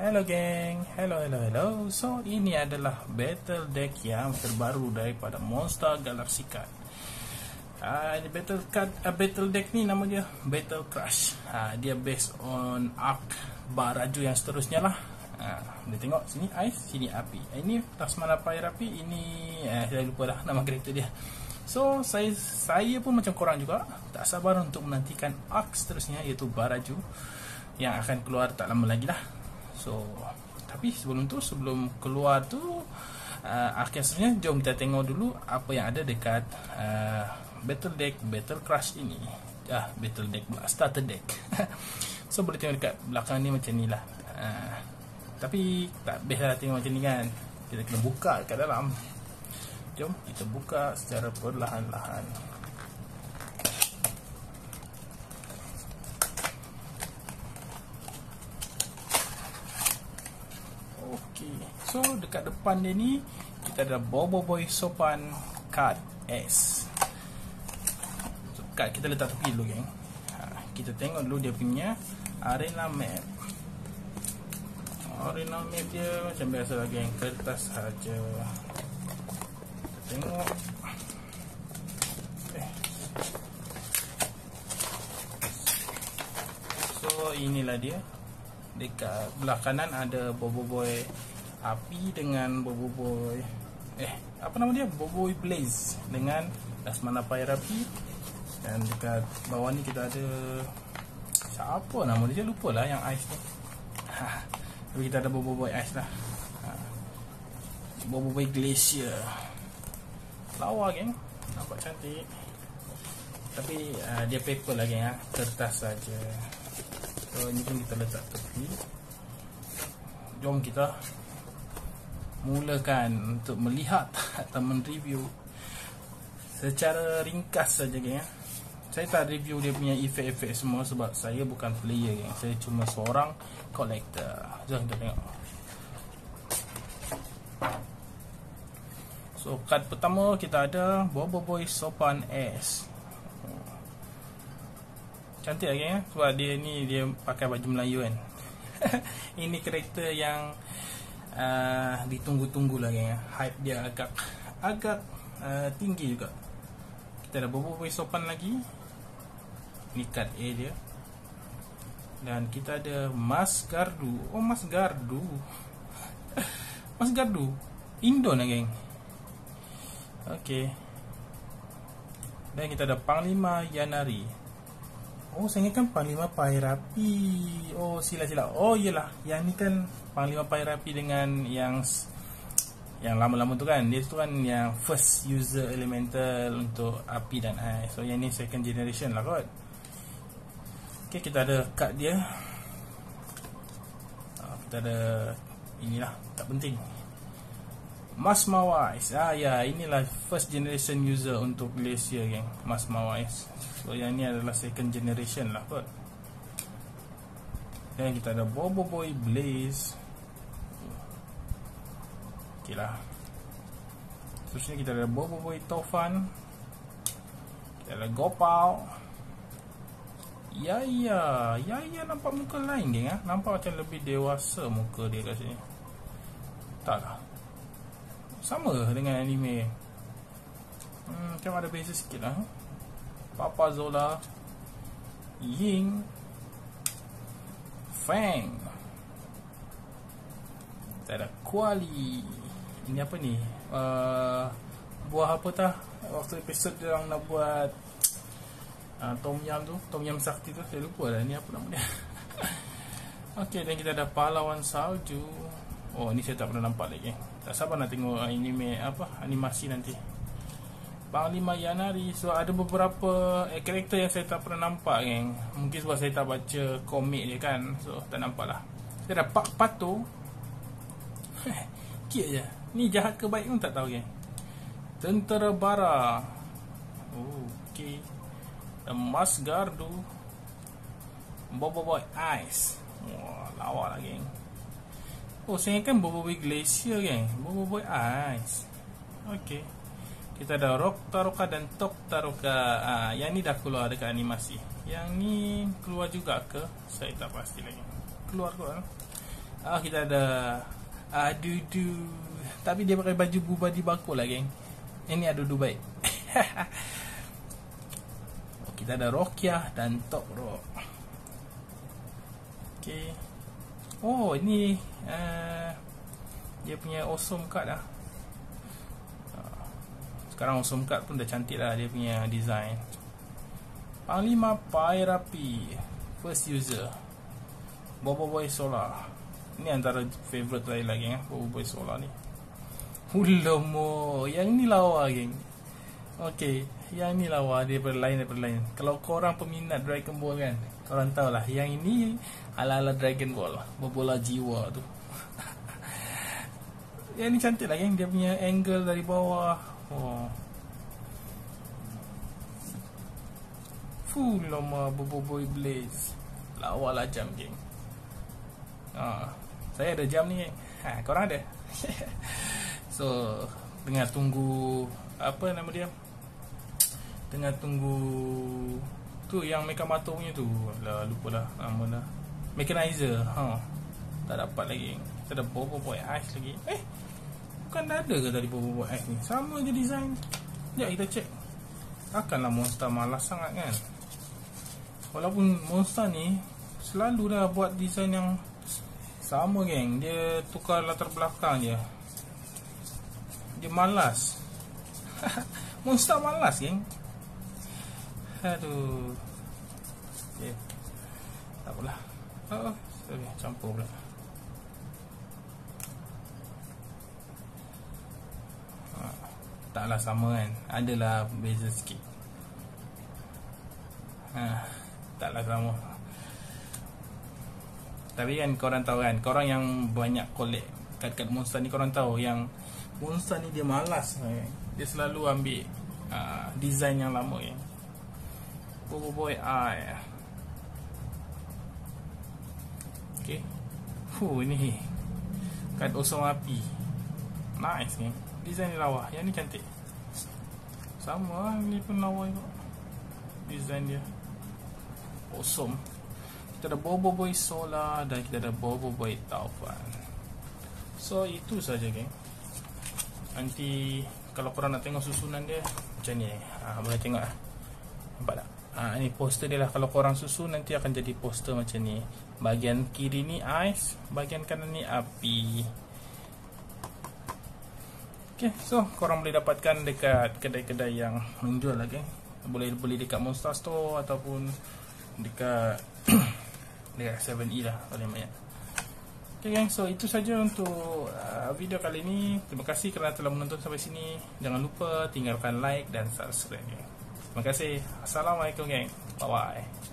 Hello geng, hello. So ini adalah battle deck yang terbaru daripada Monster Galaxy Card. Battle deck ni nama dia Battle Crush. Dia based on arc Baraju yang seterusnya lah. Boleh tengok sini ais, sini api. Ini Tasmana Fire Api, ini saya lupa dah nama karakter dia. So saya pun macam korang juga, tak sabar untuk menantikan arc seterusnya, iaitu Baraju yang akan keluar tak lama lagi lah. So, tapi sebelum keluar tu arc yang seterusnya, jom kita tengok dulu apa yang ada dekat battle deck Battle Crush ini. Battle deck pula, starter deck. So boleh tengok dekat belakang ni macam ni lah. Tapi tak best lah tengok macam ni kan. Kita kena buka dekat dalam. Jom kita buka secara perlahan-lahan. Okey, so dekat depan dia ni kita ada Boboiboy Sopan Card S. So, card kita letak tepi dulu geng. Kita tengok dulu dia punya arena map. Arena map dia macam biasa lah geng, kertas saja. Kita tengok. So inilah dia. Dekat belah kanan ada Boboiboy Api dengan Boboiboy apa nama dia? Boboiboy Blaze dengan Tasmana Fire Api. Dan dekat bawah ni kita ada siapa nama dia? Lupa lah yang ice ni. Tapi kita ada Boboiboy Ice lah. Boboiboy Glacier. Lawa geng, nampak cantik. Tapi dia paper lah geng, kertas saja. So ini pun kita letak tepi. Jom kita mulakan untuk melihat atau mereview secara ringkas saja geng. Saya tak review dia punya efek-efek semua sebab saya bukan player geng. Saya cuma seorang collector. Jom kita tengok. So card pertama kita ada Boboiboy Sopan S. Cantik lagi sebab dia ni dia pakai baju Melayu kan. Ini karakter yang ditunggu-tunggu lah geng. Hype dia agak tinggi juga. Kita ada Boboiboy Sopan lagi. Ni card A dia. Dan kita ada Mas Gardu. Oh Mas Gardu. Mas Gardu Indon lah geng. Okay. Dan kita ada Panglima Yanari. Oh saya ingatkan Panglima Fire Api. Oh silap. Oh iyalah, yang ni kan Panglima Fire Api dengan yang lama-lama tu kan. Dia tu kan yang first user elemental untuk api dan air. So yang ni second generation lah kot. Okay, kita ada card dia. Kita ada inilah, tak penting, Mas Mawais. Ya, inilah first generation user untuk Glacier geng, Mas Mawais. So yang ni adalah second generation lah kot. Dan kita ada Boboiboy Blaze. Okay lah. Terusnya kita ada Boboiboy Tofan. Kita ada Gopal. Ya nampak muka lain geng. Nampak macam lebih dewasa muka dia kat sini. Tak lah, sama dengan anime. Macam ada beza sikit lah. Papa Zola, Ying, Fang. Kita ada Kuali. Ini apa ni? Buah apa tah? Waktu episod dia orang nak buat Tom Yam Sakti tu, saya lupa dah ni apa nama dia. Okay, dan kita ada Pahlawan Salju. Oh, ni saya tak pernah nampak lagi. Tak sabar nak tengok animasi nanti. Panglima Yanari. So ada beberapa karakter yang saya tak pernah nampak geng. Mungkin sebab saya tak baca komik dia kan. So tak nampak lah. Saya ada Pak Pato. Cute je. Ni jahat ke baik pun tak tahu geng. Tentera Bara. Oh, okay. Dan Mas Gardu. Boboiboy Ice. Wah, lawa lah geng. Oh, saya ingatkan Boboiboy Glacier geng. Boboiboy Ice. Okay. Kita ada Rock Taroka dan Tok Taroka. Yang ni dah keluar dekat animasi. Yang ni keluar juga ke? Saya tak pasti lagi. Keluar kot. Kita ada Adudu. Tapi dia pakai baju Bubba di Bako lah, geng. Ini Adudu baik. Kita ada Rokia dan Top Rock. Okay. Oh, ini dia punya awesome card lah. Sekarang awesome card pun dah cantik lah dia punya design. Panglima Pyrapi, first user, Boboiboy Solar. Ini antara favorite saya lagi, Boboiboy Solar ni. Hulomo, yang ni lawa, geng. Okay, yang ni lawa, dia berlain. Kalau korang peminat Dragon Ball kan, korang tahu lah, yang ini ala-ala Dragon Ball, berbola jiwa tu. Yang ni cantik lah, geng. Dia punya angle dari bawah. Oh, full lama Boboiboy Blaze. Lawa lah jam, geng. Saya ada jam ni, geng. Korang ada? So, tengah tunggu apa nama dia? Tengah tunggu tu yang Mekamato punya tu. Lah, lupa lah nama dah. Mechanizer. Tak dapat lagi. Kita ada Boboiboy Ice lagi. Bukan dah ada ke tadi Boboiboy Ice ni? Sama je design. Sekejap kita cek. Takkanlah Monster malas sangat kan? Walaupun Monster ni selalu dah buat design yang sama, geng. Dia tukar latar belakang je. Dia malas. Monster malas, geng. Aduh. Okay. Tak apalah. Sorry, campur pula. Taklah sama kan. Adalah beza sikit. Taklah sama. Tapi kan korang tahu kan, korang yang banyak collect kad-kad Monster ni, korang tahu yang Monster ni dia malas, dia selalu ambil design yang lama, ya. Boboiboy Eye. Okay. Ni kad osong api. Nice ni. Design ni lawa. Yang ni cantik. Sama lah, ni pun lawa juga. Design dia awesome. Kita ada Boboiboy Solar dan kita ada Boboiboy Taufan. So itu saja, geng. Nanti kalau korang nak tengok susunan dia macam ni, boleh tengok lah. Nampak tak? Ni poster dia lah. Kalau korang susun nanti akan jadi poster macam ni. Bahagian kiri ni ice, bahagian kanan ni api. Okay, so korang boleh dapatkan dekat kedai-kedai yang menjual lah, geng. Boleh dekat Monster Store ataupun dekat dekat 7E lah paling banyak. Okay, geng, so itu saja untuk video kali ini. Terima kasih kerana telah menonton sampai sini. Jangan lupa tinggalkan like dan subscribe, geng. Terima kasih. Assalamualaikum, geng. Bye bye.